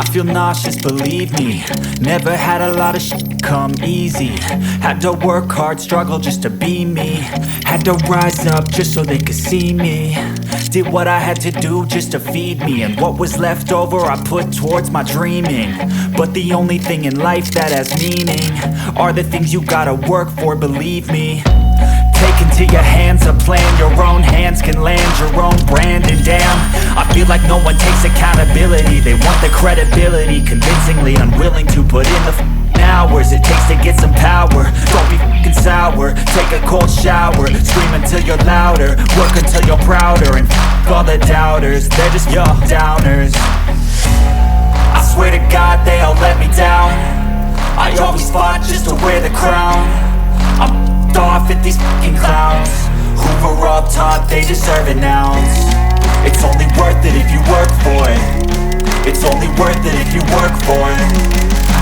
feel nauseous, believe me. Never had a lot of shit come easy. Had to work hard, struggle just to be me. Had to rise up just so they could see me. Did what I had to do just to feed me, and what was left over I put towards my dreaming. But the only thing in life that has meaning are the things you gotta work for, believe me. Take into your hands a plan, your own hands can land your own brand. And damn, I feel like no one takes accountability. They want the credibility, convincingly unwilling to put in the hours it takes to get some power. Don't be f***ing sour, take a cold shower. Scream until you're louder, work until you're prouder. And f*** all the doubters, they're just your downers. I swear to God they all let me down. I always fought just to wear the crown. I'm off at these fucking clowns who were all taught they deserve an ounce. It's only worth it if you work for it. It's only worth it if you work for it.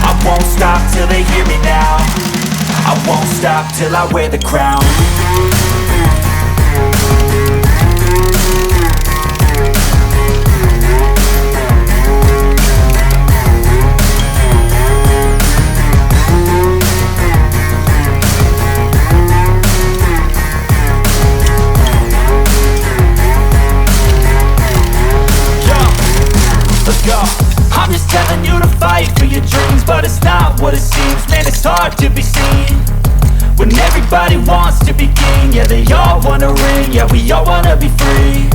I won't stop till they hear me now. I won't stop till I wear the crown. I'm just telling you to fight for your dreams, but it's not what it seems. Man, it's hard to be seen when everybody wants to be king. Yeah, they all wanna ring, yeah, we all wanna be free.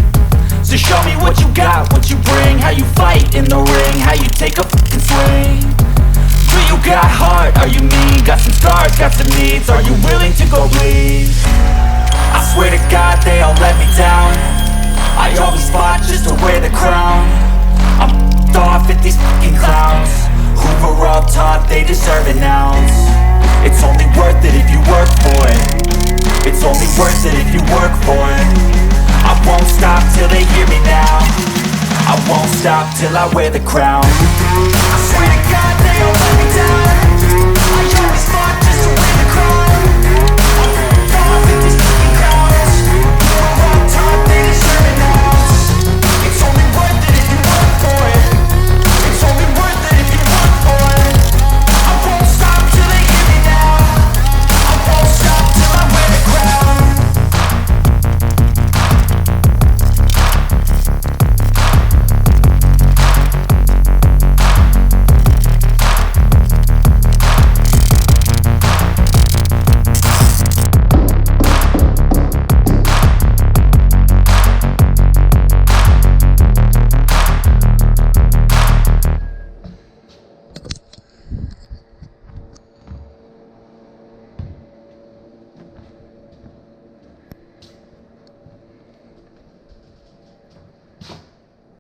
So show me what you got, what you bring, how you fight in the ring, how you take a fucking swing. Do you got heart, are you mean? Got some scars, got some needs, are you willing to go bleed? I swear to God they all let me down. I always fought just to wear the crown. I'm off at these fucking clowns who were all taught they deserve an ounce. It's only worth it if you work for it. It's only worth it if you work for it. I won't stop till they hear me now. I won't stop till I wear the crown. I swear to God they all let me down.